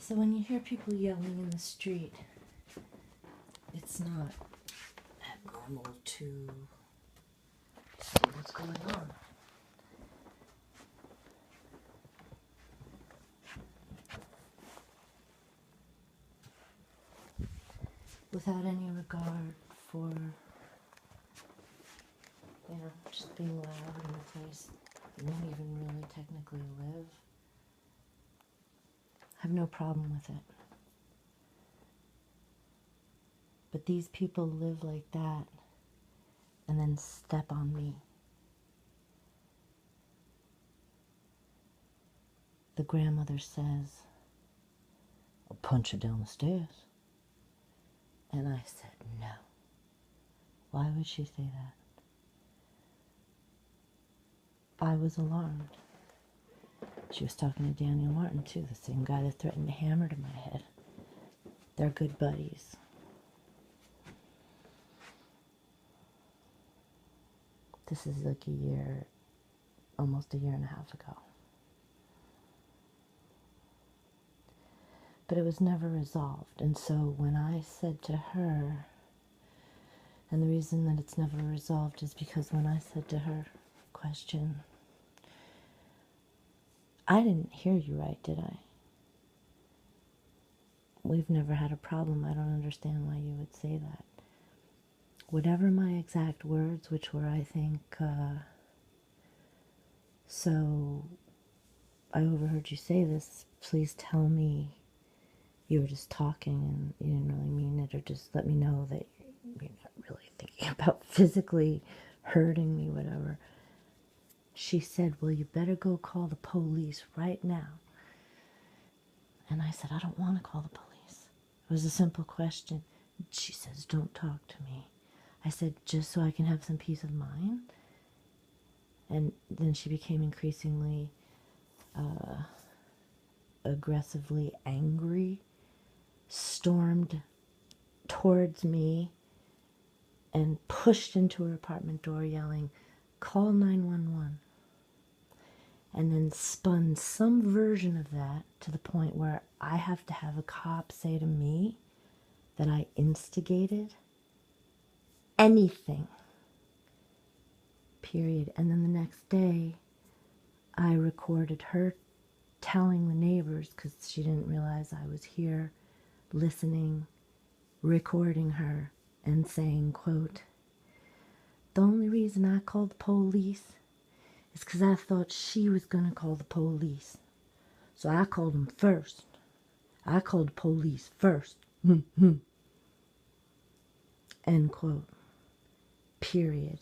So when you hear people yelling in the street, it's not abnormal to see what's going on. Without any regard for, just being loud in a place you don't even really technically live. I have no problem with it. But these people live like that and then step on me. The grandmother says, "I'll punch you down the stairs." And I said, no. Why would she say that? I was alarmed. She was talking to Daniel Martin, too, the same guy that threatened to hammer to my head. They're good buddies. This is like almost a year and a half ago. But it was never resolved. And so when I said to her, and the reason that it's never resolved is because when I said to her, question, I didn't hear you right, did I? We've never had a problem. I don't understand why you would say that. Whatever my exact words, which were, I think, so I overheard you say this, please tell me you were just talking and you didn't really mean it, or just let me know that you're not really thinking about physically hurting me, whatever. She said, well, you better go call the police right now. And I said, I don't want to call the police. It was a simple question. She says, don't talk to me. I said, just so I can have some peace of mind. And then she became increasingly aggressively angry, stormed towards me, and pushed into her apartment door yelling, call 911. And then spun some version of that to the point where I have to have a cop say to me that I instigated anything, period. And then the next day, I recorded her telling the neighbors, because she didn't realize I was here, listening, recording her, and saying, quote, the only reason I called the police is because I thought she was going to call the police. So I called them first. I called the police first. End quote. Period.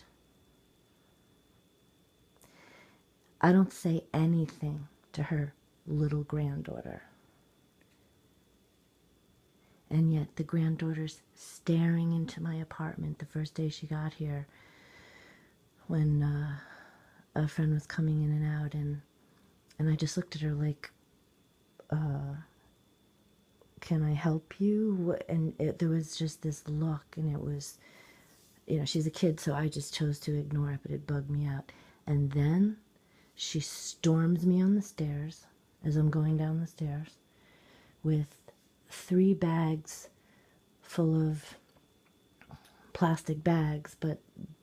I don't say anything to her little granddaughter. And yet the granddaughter's staring into my apartment the first day she got here when a friend was coming in and out, and I just looked at her like, can I help you? And there was just this look, and it was, she's a kid, so I just chose to ignore it, but it bugged me out. And then she storms me on the stairs as I'm going down the stairs with 3 bags full of plastic bags, but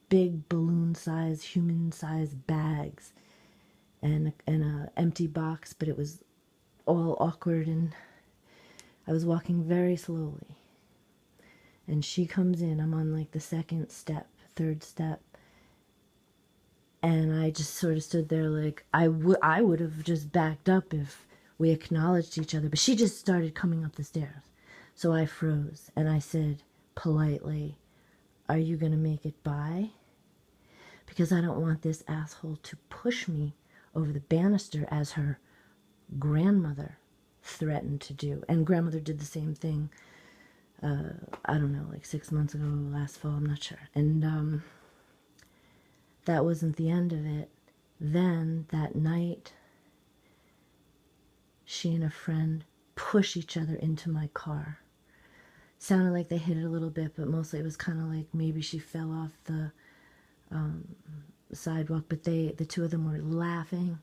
big balloon-sized, human-sized bags, and a empty box, but it was all awkward, and I was walking very slowly. And she comes in, I'm on like the 2nd step, 3rd step, and I just sort of stood there like, I would have just backed up if we acknowledged each other, but she just started coming up the stairs. So I froze, and I said politely, are you going to make it by? Because I don't want this asshole to push me over the banister as her grandmother threatened to do. And grandmother did the same thing, I don't know, like 6 months ago, last fall, I'm not sure. And that wasn't the end of it. Then, that night, she and a friend push each other into my car. Sounded like they hit it a little bit, but mostly it was kind of like maybe she fell off the sidewalk, but the 2 of them were laughing.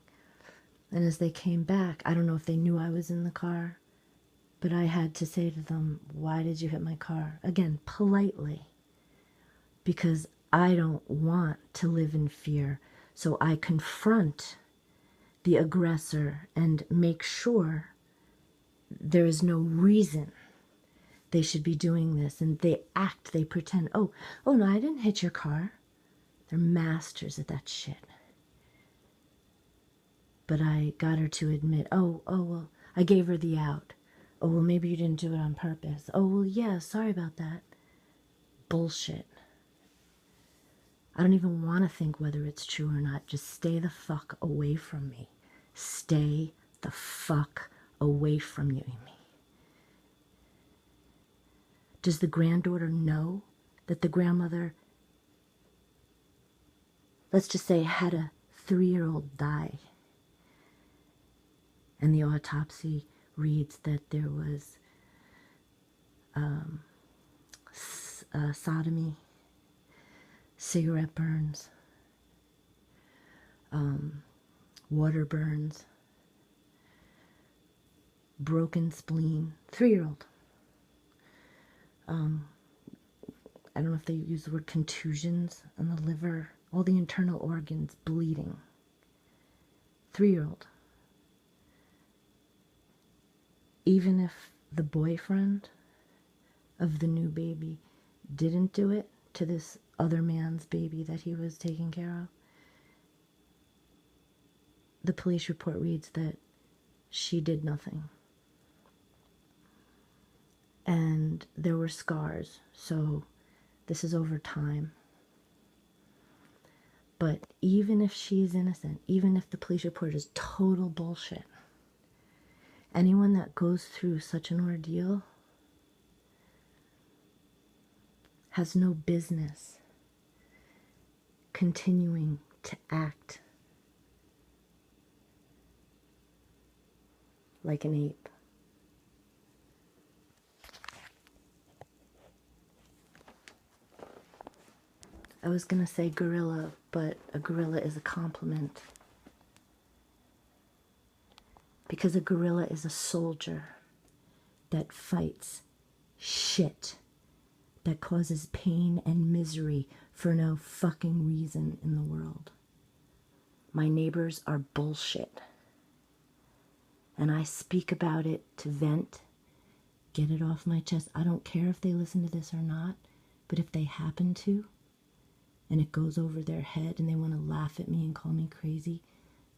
And as they came back, I don't know if they knew I was in the car, But I had to say to them, why did you hit my car? Again, politely. Because I don't want to live in fear. So I confront the aggressor and make sure there is no reason they should be doing this. And they act, they pretend, oh no, I didn't hit your car. They're masters at that shit. But I got her to admit, well, I gave her the out. Oh, well, maybe you didn't do it on purpose. Oh, well, yeah, sorry about that. Bullshit. I don't even want to think whether it's true or not. Just stay the fuck away from me. Stay the fuck away from you, Amy. Does the granddaughter know that the grandmother, let's just say, had a 3-year-old die? And the autopsy reads that there was sodomy, cigarette burns, water burns, broken spleen, 3-year-old. I don't know if they use the word contusions on the liver, all the internal organs bleeding. 3-year-old. Even if the boyfriend of the new baby didn't do it to this other man's baby that he was taking care of, the police report reads that she did nothing. And there were scars, so this is over time. But even if she's innocent, even if the police report is total bullshit, anyone that goes through such an ordeal has no business continuing to act like an ape. I was going to say gorilla, but a gorilla is a compliment. Because a gorilla is a soldier that fights shit, that causes pain and misery for no fucking reason in the world. My neighbors are bullshit. And I speak about it to vent, get it off my chest. I don't care if they listen to this or not, but if they happen to, and it goes over their head and they want to laugh at me and call me crazy,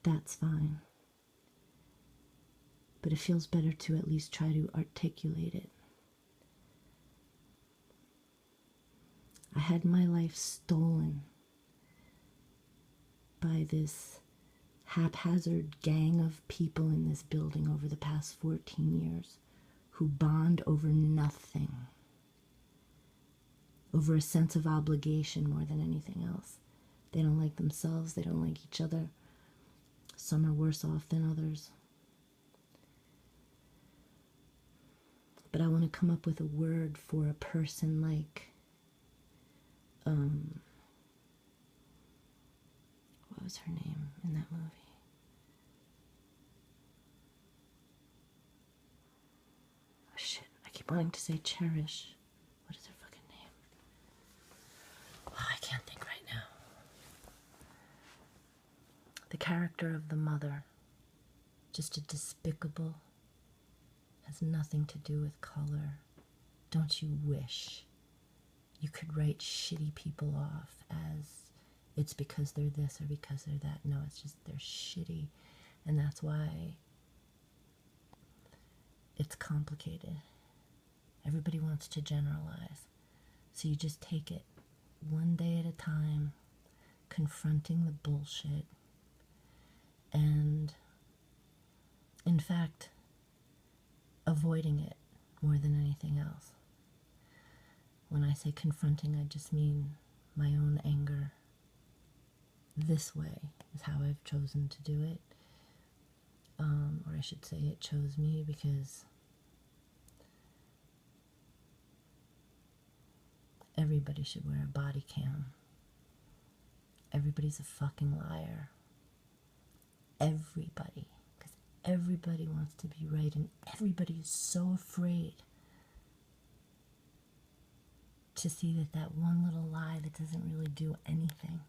that's fine. But it feels better to at least try to articulate it. I had my life stolen by this haphazard gang of people in this building over the past 14 years who bond over nothing, over a sense of obligation more than anything else. They don't like themselves, they don't like each other. Some are worse off than others. But I want to come up with a word for a person like, what was her name in that movie? Oh shit, I keep wanting to say Cherish. What is her fucking name? Oh, I can't think right now. The character of the mother, just a despicable, has nothing to do with color. Don't you wish you could write shitty people off as it's because they're this or because they're that? No, it's just they're shitty, and that's why it's complicated. Everybody wants to generalize, so you just take it one day at a time, confronting the bullshit, and in fact avoiding it more than anything else. When I say confronting, I just mean my own anger. This way is how I've chosen to do it. Or I should say it chose me, because everybody should wear a body cam. Everybody's a fucking liar. Everybody. Because everybody wants to be right, and everybody is so afraid to see that that one little lie that doesn't really do anything.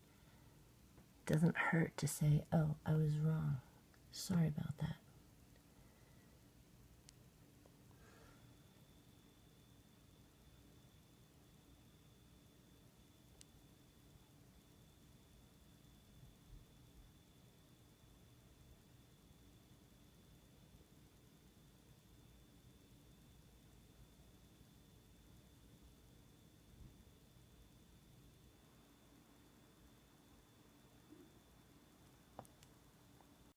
Doesn't hurt to say, oh, I was wrong. Sorry about that.